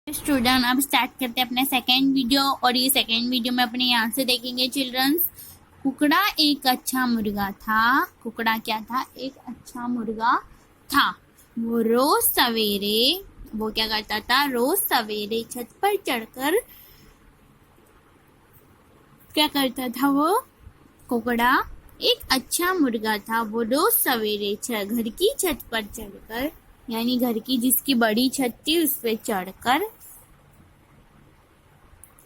Student अब start करते हैं अपना सेकेंड वीडियो। और ये सेकेंड वीडियो में अपने यहाँ से देखेंगे चिल्ड्रंस। कुकड़ा एक अच्छा मुर्गा था। कुकड़ा क्या था? एक अच्छा मुर्गा था। वो रोज सवेरे वो क्या करता था? रोज सवेरे छत पर चढ़कर क्या करता था? वो कुकड़ा एक अच्छा मुर्गा था। वो रोज सवेरे घर की छत पर चढ़कर, यानी घर की जिसकी बड़ी छत थी उस पे चढ़कर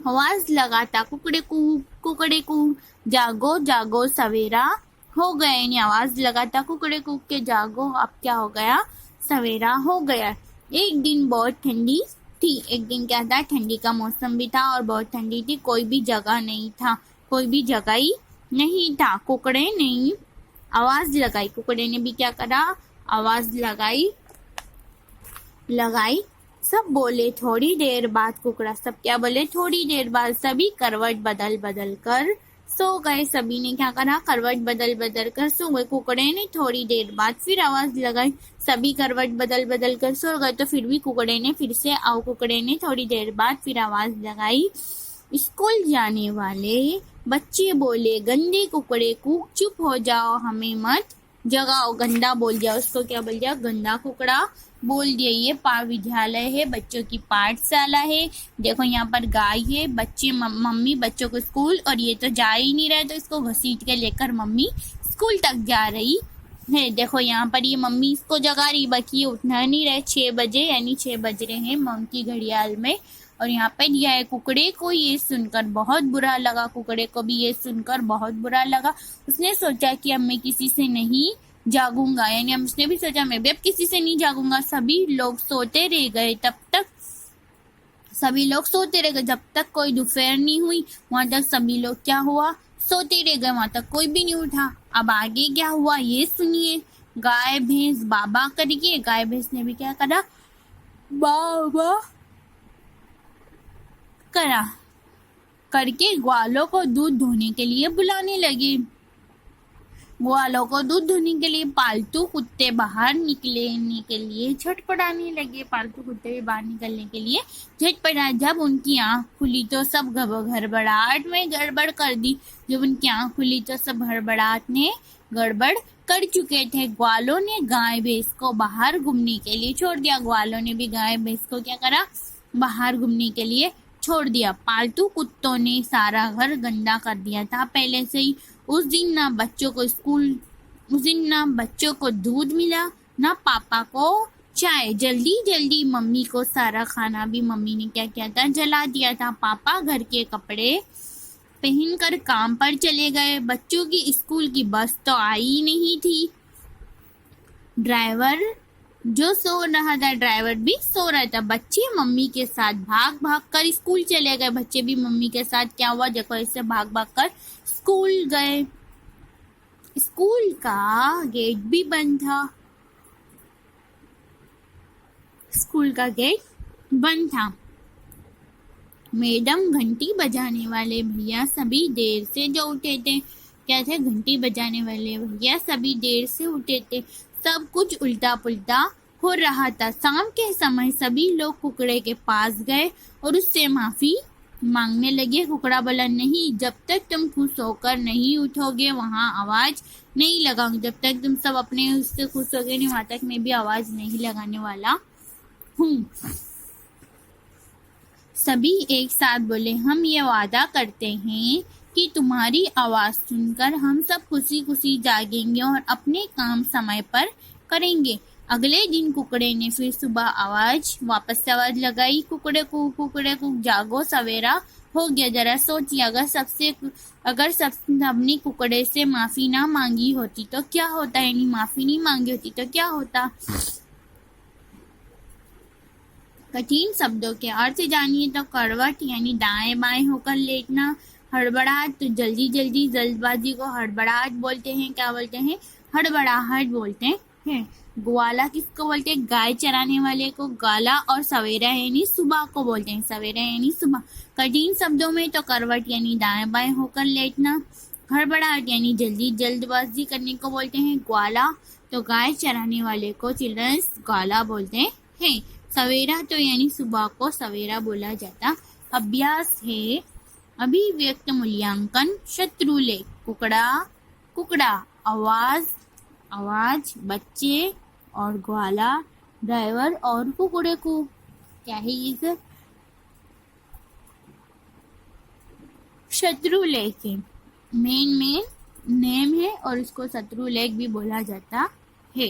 आवाज लगाता, कुकड़े कूक जागो जागो सवेरा हो गया। यानी आवाज लगाता कुकड़े कूक के, जागो अब क्या हो गया? सवेरा हो गया। एक दिन बहुत ठंडी थी। एक दिन क्या था? ठंडी का मौसम भी था और बहुत ठंडी थी। कोई भी जगह नहीं था, कोई भी जगह ही नहीं था। कुकड़े ने आवाज लगाई। कुकड़े ने भी क्या करा? आवाज लगाई। सब बोले थोड़ी देर बाद। कुकड़ा सब क्या बोले? थोड़ी देर बाद। सभी करवट बदल बदल कर सो गए। सभी ने क्या करा? करवट बदल बदल कर सो गए। कुकड़े ने थोड़ी देर बाद फिर आवाज लगाई। सभी करवट बदल बदल कर सो गए। तो फिर भी कुकड़े ने फिर से कुकड़े ने थोड़ी देर बाद फिर आवाज लगाई। स्कूल जाने वाले बच्चे बोले, गंदे कुकड़े कूक, चुप हो जाओ, हमें मत जगाओ। गंदा बोल दिया उसको। क्या बोल दिया? गंदा कुकड़ा बोल दिया। ये विद्यालय है, बच्चों की पाठशाला है। देखो यहाँ पर गाय है, बच्चे मम्मी बच्चों को स्कूल, और ये तो जा ही नहीं रहे तो इसको घसीट के लेकर मम्मी स्कूल तक जा रही है। देखो यहाँ पर ये मम्मी इसको जगा रही, बाकी ये उठना नहीं रहे। 6 बजे यानी 6 बज रहे हैं मम्मी की घड़ियाल में। और यहाँ पर दिया है। कुकड़े को ये सुनकर बहुत बुरा लगा। कुकड़े को भी ये सुनकर बहुत बुरा लगा। उसने सोचा कि अब मैं किसी से नहीं जागूंगा, यानी उसने भी सोचा मैं भी अब किसी से नहीं जागूंगा। सभी लोग सोते रह गए जब तक कोई दोपहर नहीं हुई। वहां तक सभी लोग क्या हुआ? सोते रह गए। वहां तक कोई भी नहीं उठा। अब आगे क्या हुआ ये सुनिए। गाय भैंस बाबा करिए। गाय भैंस ने भी क्या करा? बाबा करा करके ग्वालों को दूध धोने के लिए बुलाने लगी। ग्वालों को दूध धोने के लिए पालतू कुत्ते बाहर निकलने के लिए झटपटाने लगे। पालतू कुत्ते भी बाहर निकलने के लिए झटपटा। जब उनकी आंख खुली तो सब गड़बड़ाहट में गड़बड़ कर दी। जब उनकी आंख खुली तो सब गड़बड़ाहट ने गड़बड़ कर चुके थे। ग्वालों ने गाय भैंस को बाहर घूमने के लिए छोड़ दिया। ग्वालों ने भी गाय भैंस को क्या करा? बाहर घूमने के लिए छोड़ दिया। पालतू कुत्तों ने सारा घर गंदा कर दिया था पहले से ही। उस दिन ना बच्चों को दूध मिला, ना पापा को चाय। जल्दी जल्दी मम्मी को सारा खाना भी मम्मी ने क्या किया था? जला दिया था। पापा घर के कपड़े पहनकर काम पर चले गए। बच्चों की स्कूल की बस तो आई नहीं थी। ड्राइवर भी सो रहा था। बच्चे मम्मी के साथ भाग भाग कर स्कूल चले गए। बच्चे भी मम्मी के साथ क्या हुआ? देखो ऐसे भाग भाग कर स्कूल गए। स्कूल का गेट भी बंद था। स्कूल का गेट बंद था। मैडम घंटी बजाने वाले भैया सभी देर से जो उठे थे। क्या थे? घंटी बजाने वाले भैया सभी देर से उठे थे। सब कुछ उल्टा पुल्टा हो रहा था। शाम के समय सभी लोग कुकड़े के पास गए और उससे माफी मांगने लगे। कुकड़ा बोला, नहीं, जब तक तुम खुश होकर नहीं उठोगे वहां आवाज नहीं लगाऊंगी। जब तक तुम सब अपने उससे खुश होगे नहीं वहां तक मैं भी आवाज नहीं लगाने वाला हूँ। सभी एक साथ बोले, हम ये वादा करते हैं कि तुम्हारी आवाज सुनकर हम सब खुशी खुशी जागेंगे और अपने काम समय पर करेंगे। अगले दिन कुकड़े ने फिर सुबह वापस से आवाज लगाई। कुकड़े को जागो सवेरा हो गया। जरा सोचिए, अगर सबने कुकड़े से माफी ना मांगी होती तो क्या होता? यानी माफी नहीं मांगी होती तो क्या होता? कठिन शब्दों के अर्थ जानिए तो करवट यानी दाएं बाएं होकर लेटना। हड़बड़ाहट तो जल्दबाजी को हड़बड़ाहट बोलते हैं। क्या बोलते हैं? हड़बड़ाहट बोलते हैं। ग्वाला किसको बोलते हैं? गाय चराने वाले को ग्वाला। और सवेरा यानी सुबह को बोलते हैं। सवेरा यानी सुबह। कठिन शब्दों में तो करवट यानी दाएं बाएं होकर लेटना। हड़बड़ाहट यानी जल्दबाजी करने को बोलते हैं ग्वाला। तो गाय चराने वाले को चिल्ड्रंस ग्वाला बोलते हैं। सवेरा तो यानी सुबह को सवेरा बोला जाता। अभ्यास है अभिव्यक्त मूल्यांकन शत्रुलेख कुकड़ा कुकड़ा आवाज आवाज बच्चे और ग्वाला ड्राइवर और कुकड़े को। क्या है ये सर? शत्रुलेख है, मेन नेम है और इसको शत्रुलेख भी बोला जाता है।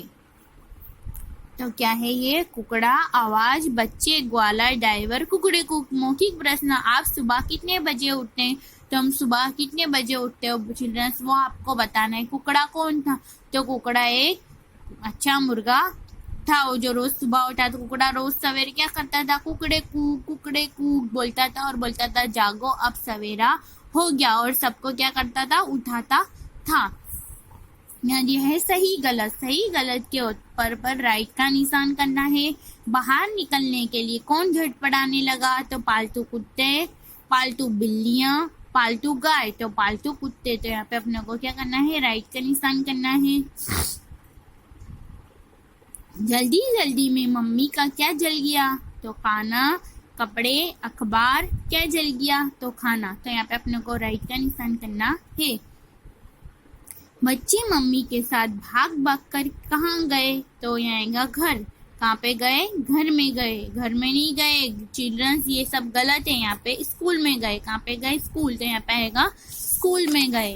तो क्या है ये? कुकड़ा आवाज बच्चे ग्वाला ड्राइवर कुकड़े को। मौखिक प्रश्न, आप सुबह कितने बजे उठते हैं? तो हम सुबह कितने बजे उठते हो चिल्ड्रंस, वो आपको बताना है। कुकड़ा कौन था? तो कुकड़ा एक अच्छा मुर्गा था, वो जो रोज सुबह उठा। तो कुकड़ा रोज सवेरे क्या करता था? कुकड़े कूक बोलता था और बोलता था जागो अब सवेरा हो गया, और सबको क्या करता था? उठाता था। यह है सही गलत के उत्तर पर राइट का निशान करना है। बाहर निकलने के लिए कौन झटपटाने लगा? तो पालतू कुत्ते, पालतू बिल्लियां, पालतू गाय। तो पालतू कुत्ते, तो यहाँ पे अपने को क्या करना है? राइट का निशान करना है। जल्दी जल्दी में मम्मी का क्या जल गया? तो खाना, कपड़े, अखबार। क्या जल गया? तो खाना। तो यहाँ पे अपने को राइट का निशान करना है। बच्चे मम्मी के साथ भाग भाग कर कहाँ गए? तो यहाँ आएगा घर। कहाँ पे गए? घर में गए, घर में नहीं गए चिल्ड्रंस, ये सब गलत है। यहाँ पे स्कूल में गए। कहाँ पे गए? स्कूल। तो यहाँ पे आएगा स्कूल में गए।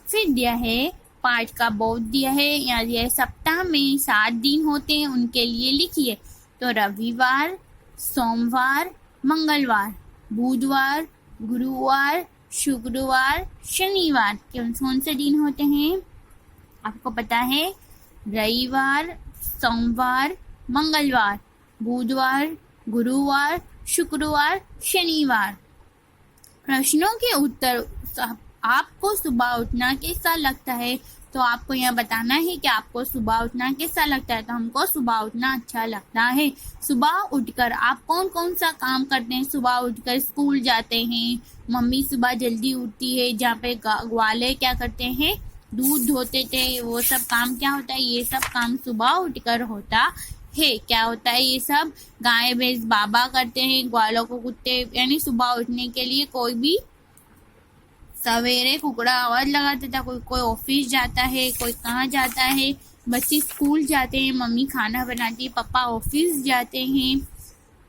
फिर दिया है पाठ का बोध दिया है, यहाँ दिया है सप्ताह में 7 दिन होते हैं, उनके लिए लिखिए। तो रविवार, सोमवार, मंगलवार, बुधवार, गुरुवार, शुक्रवार, शनिवार। कौन से दिन होते हैं? आपको पता है? रविवार, सोमवार, मंगलवार, बुधवार, गुरुवार, शुक्रवार, शनिवार। प्रश्नों के उत्तर। आपको सुबह उठना कैसा लगता है? तो आपको यहाँ बताना है कि आपको सुबह उठना कैसा लगता है। तो हमको सुबह उठना अच्छा लगता है। सुबह उठकर आप कौन कौन सा काम करते हैं? सुबह उठकर स्कूल जाते हैं, मम्मी सुबह जल्दी उठती है, जहाँ पे ग्वाले क्या करते हैं? दूध धोते थे। वो सब काम क्या होता है? ये सब काम सुबह उठकर होता है। क्या होता है ये सब? गाय भैंस बाबा करते हैं, ग्वालों को कुत्ते, यानी सुबह उठने के लिए कोई भी सवेरे कुकड़ा आवाज लगाता था, कोई ऑफिस जाता है, कोई कहाँ जाता है, बच्चे स्कूल जाते हैं, मम्मी खाना बनाती है, पापा ऑफिस जाते हैं।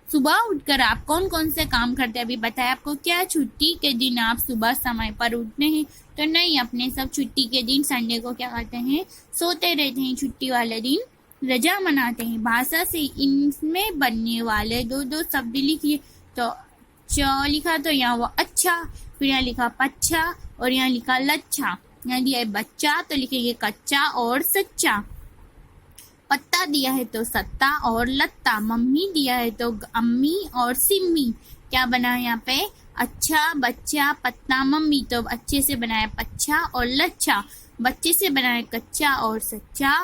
सुबह उठकर आप कौन कौन से काम करते हैं अभी बताया आपको। क्या छुट्टी के दिन आप सुबह समय पर उठते हैं? तो नहीं, अपने सब छुट्टी के दिन संडे को क्या करते हैं? सोते रहते हैं। छुट्टी वाले दिन रजा मनाते हैं। भाषा से इनमें बनने वाले दो शब्द लिखिए। तो च लिखा तो यहाँ वो अच्छा, फिर यहाँ लिखा पच्छा और यहाँ लिखा लच्छा। यहाँ दिया है बच्चा तो लिखेंगे कच्चा और सच्चा। पत्ता दिया है तो सत्ता और लत्ता। मम्मी दिया है तो अम्मी और सिम्मी। क्या बना है यहाँ पे? अच्छा, बच्चा, पत्ता, मम्मी। तो अच्छे से बनाया पच्छा और लच्छा। बच्चे से बनाया कच्चा और सच्चा।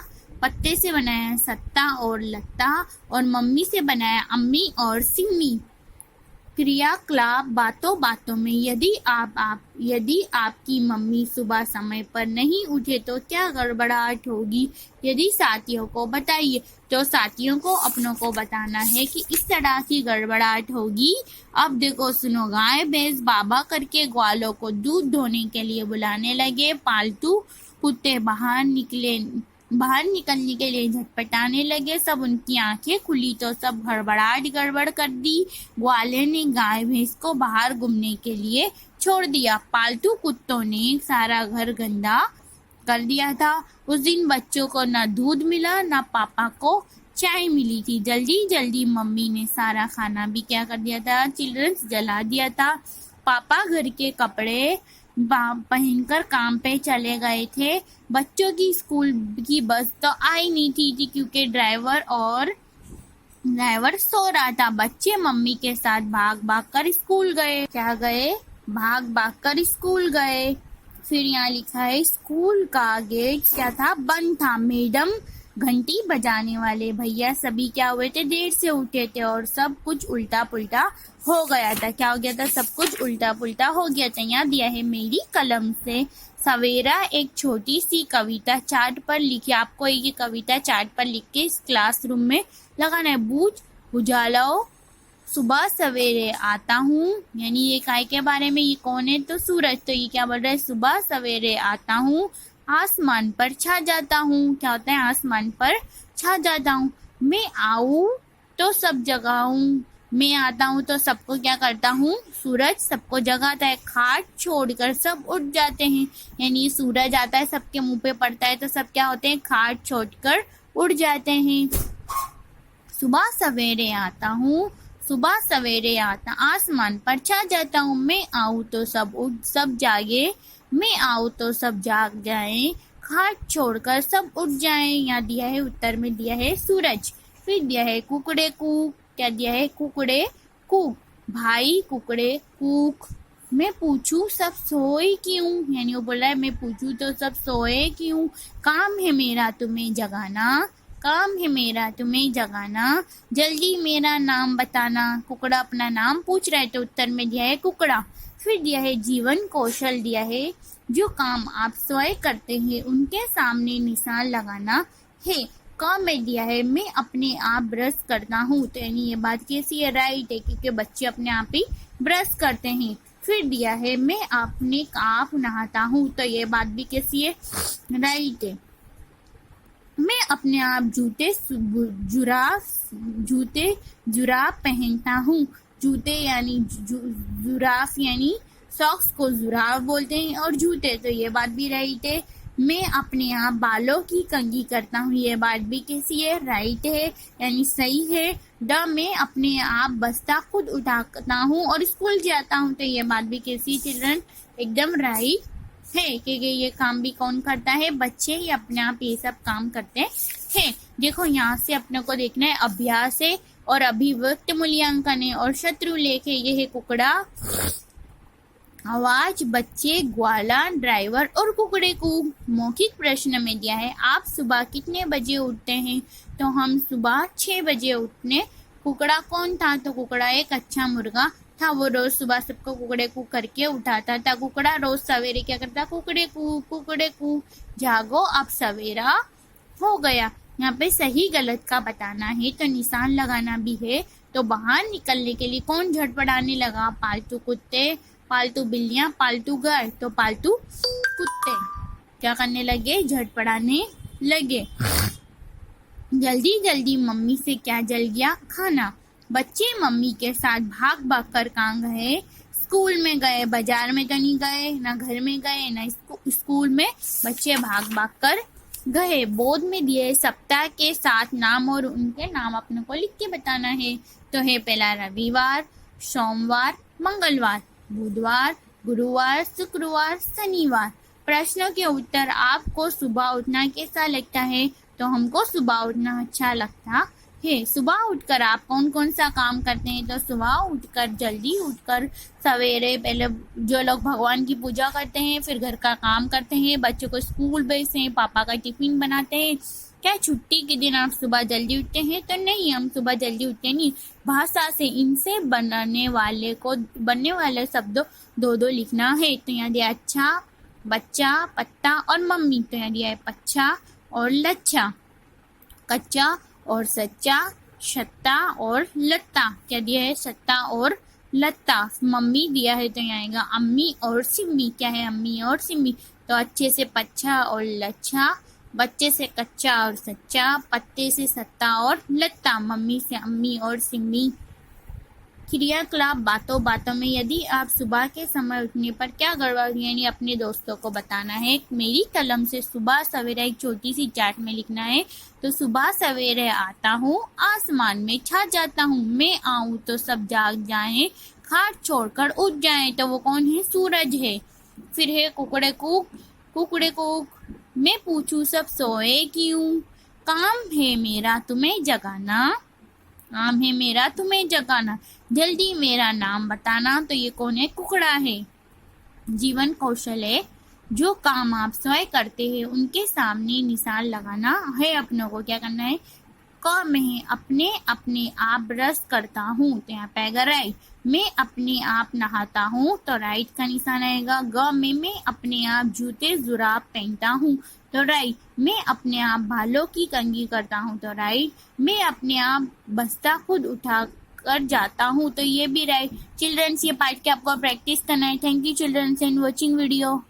पत्ते से बनाया सत्ता और लत्ता। और मम्मी से बनाया अम्मी और सिम्मी। क्रियाकलाप बातों बातों में। यदि आपकी मम्मी सुबह समय पर नहीं उठे तो क्या गड़बड़ाहट होगी? यदि साथियों को बताइए। तो साथियों को अपनों को बताना है कि इस तरह की गड़बड़ाहट होगी। अब देखो सुनो। गाय भैंस बाबा करके ग्वालों को दूध धोने के लिए बुलाने लगे। पालतू कुत्ते बाहर निकलने के लिए झटपटाने लगे। सब उनकी आंखें खुली तो सब गड़बड़ कर दी। ग्वाले ने गाय भैंस को बाहर घूमने के लिए छोड़ दिया। पालतू कुत्तों ने सारा घर गंदा कर दिया था। उस दिन बच्चों को न दूध मिला न पापा को चाय मिली थी। जल्दी जल्दी मम्मी ने सारा खाना भी क्या कर दिया था? चिल्ड्रंस जला दिया था। पापा घर के कपड़े पहनकर काम पे चले गए थे। बच्चों की स्कूल की बस तो आई नहीं थी क्योंकि ड्राइवर सो रहा था। बच्चे मम्मी के साथ भाग भाग कर स्कूल गए। क्या गए? भाग भाग कर स्कूल गए। फिर यहाँ लिखा है स्कूल का गेट क्या था? बंद था। मैडम घंटी बजाने वाले भैया सभी क्या हुए थे, देर से उठे थे और सब कुछ उल्टा पुल्टा हो गया था। क्या हो गया था, सब कुछ उल्टा पुल्टा हो गया था। यहाँ दिया है मेरी कलम से सवेरा एक छोटी सी कविता चार्ट पर लिखी। आपको ये कविता चार्ट पर लिख के इस क्लासरूम में लगाना है। बूझ उजालाओ सुबह सवेरे आता हूँ, यानी ये काय के बारे में, ये कौन है, तो सूरज। तो ये क्या बोल रहा है, सुबह सवेरे आता हूँ, आसमान पर छा जाता हूँ। क्या होता है, आसमान पर छा जाता हूँ। मैं आऊँ तो सब जगाऊँ, मैं आता हूँ तो सबको क्या करता हूँ, सूरज सबको जगाता है। खाट छोड़कर सब उठ जाते हैं, यानी सूरज आता है सबके मुंह पे पड़ता है तो सब क्या होते हैं, खाट छोड़कर उठ जाते हैं। सुबह सवेरे आता हूँ, सुबह सवेरे आता, आसमान पर छा जाता हूँ। मैं आऊँ तो सब जागे, मैं आऊँ तो सब जाग जाए, खाट छोड़कर सब उठ जाए। यहाँ दिया है, उत्तर में दिया है सूरज। फिर दिया है कुकड़े कूक। क्या दिया है, कुकड़े कूक। भाई कुकड़े कूक, मैं पूछूं सब सोए क्यों, यानी वो बोल रहा है मैं पूछूं तो सब सोए क्यों। काम है मेरा तुम्हें जगाना, काम है मेरा तुम्हें जगाना, जल्दी मेरा नाम बताना। कुकड़ा अपना नाम पूछ रहा है तो उत्तर में दिया है कुकड़ा। फिर दिया है जीवन कौशल दिया है, जो काम आप स्वयं करते हैं उनके सामने निशान लगाना है। काम में दिया है मैं अपने आप ब्रश करता हूँ, तो यानी ये बात कैसी है, राइट है, क्योंकि बच्चे अपने आप ही ब्रश करते हैं। फिर दिया है मैं अपने आप नहाता हूँ, तो ये बात भी कैसी है, राइट है। मैं अपने आप जूते जुराफ पहनता हूँ। जूते यानी जुराफ यानी सॉक्स को जुराफ बोलते हैं, और जूते, तो ये बात भी राइट है। मैं अपने आप बालों की कंघी करता हूँ, ये बात भी कैसी है, राइट है, यानी सही है। मैं अपने आप बस्ता खुद उठाता हूँ और स्कूल जाता हूँ, तो ये बात भी कैसी चिल्ड्रन, एकदम राइट है, क्योंकि ये काम भी कौन करता है, बच्चे ही अपने आप ये सब काम करते हैं। देखो यहाँ से अपने को देखना है अभ्यास है और अभिव्यक्त मूल्यांकन है, और शत्रु लेख है, ये है कुकड़ा, आवाज, बच्चे, ग्वाला, ड्राइवर और कुकड़े को। मौखिक प्रश्न में दिया है आप सुबह कितने बजे उठते हैं, तो हम सुबह 6 बजे उठने। कुकड़ा कौन था, तो कुकड़ा एक अच्छा मुर्गा था, वो रोज सुबह सबको कुकड़े कू करके उठाता था। कुकड़ा रोज सवेरे क्या करता, कुकड़े कू, जागो अब सवेरा हो गया। यहाँ पे सही गलत का बताना है, तो निशान लगाना भी है। तो बाहर निकलने के लिए कौन झटपटाने लगा, पालतू कुत्ते, पालतू बिल्लियां, पालतू गाय, तो पालतू कुत्ते क्या करने लगे, झटपटाने लगे। जल्दी जल्दी मम्मी से क्या जल गया, खाना। बच्चे मम्मी के साथ भाग भाग कर कहाँ गए, स्कूल में गए, बाजार में तो नहीं गए, ना घर में गए, ना स्कूल में, बच्चे भाग भाग कर गए। बोर्ड में दिए सप्ताह के 7 नाम और उनके नाम अपने को लिख के बताना है। तो है पहला रविवार, सोमवार, मंगलवार, बुधवार, गुरुवार, शुक्रवार, शनिवार। प्रश्नों के उत्तर, आपको सुबह उठना कैसा लगता है, तो हमको सुबह उठना अच्छा लगता है। सुबह उठकर आप कौन कौन सा काम करते हैं, तो सुबह उठकर जल्दी उठकर सवेरे पहले जो लोग भगवान की पूजा करते हैं, फिर घर का काम करते हैं, बच्चों को स्कूल भेजते हैं, पापा का टिफिन बनाते हैं। क्या छुट्टी के दिन आप सुबह जल्दी उठते हैं, तो नहीं, हम सुबह जल्दी उठते नहीं। भाषा से इनसे बनने वाले शब्द दो लिखना है। तो यहाँ दिया अच्छा, बच्चा, पत्ता और मम्मी, तो यहाँ दिया है पच्छा और लच्छा, कच्चा और सच्चा, छत्ता और लत्ता। क्या दिया है, सत्ता और लत्ता। मम्मी दिया है तो यहाँ आएगा अम्मी और सिम्मी। क्या है, अम्मी और सिम्मी, तो अच्छे से पच्छा और लच्छा, बच्चे से कच्चा और सच्चा, पत्ते से सत्ता और लत्ता, मम्मी से अम्मी और सिम्मी। क्रियाकलाप बातों बातों में, यदि आप सुबह के समय उठने पर क्या गड़बड़, यानी अपने दोस्तों को बताना है। मेरी कलम से सुबह सवेरे एक छोटी सी चार्ट में लिखना है। तो सुबह सवेरे आता हूँ, आसमान में छा जाता हूँ, मैं आऊँ तो सब जाग जाएं, खाट छोड़कर उठ जाएं, तो वो कौन है, सूरज है। फिर है कुकड़े कूक, मैं पूछूं सब सोए क्यों, काम है मेरा तुम्हें जगाना, काम है मेरा तुम्हें जगाना, जल्दी मेरा नाम बताना, तो ये कौन है, कुकड़ा है। जीवन कौशल है, जो काम आप स्वयं करते हैं उनके सामने निशान लगाना है अपनों को। क्या करना है? क में अपने अपने आप ब्रश करता हूँ तो यहाँ पे आएगा राइट। मैं अपने आप नहाता हूँ तो राइट का निशान आएगा। ग में मैं अपने आप जूते जुराब पहनता हूँ तो राइट। मैं अपने आप बालों की कंघी करता हूँ तो राइट। मैं अपने आप बस्ता खुद उठा कर जाता हूँ तो ये भी राइट। चिल्ड्रंस, ये पार्ट के आपको प्रैक्टिस करना है। Thank you children's and watching video.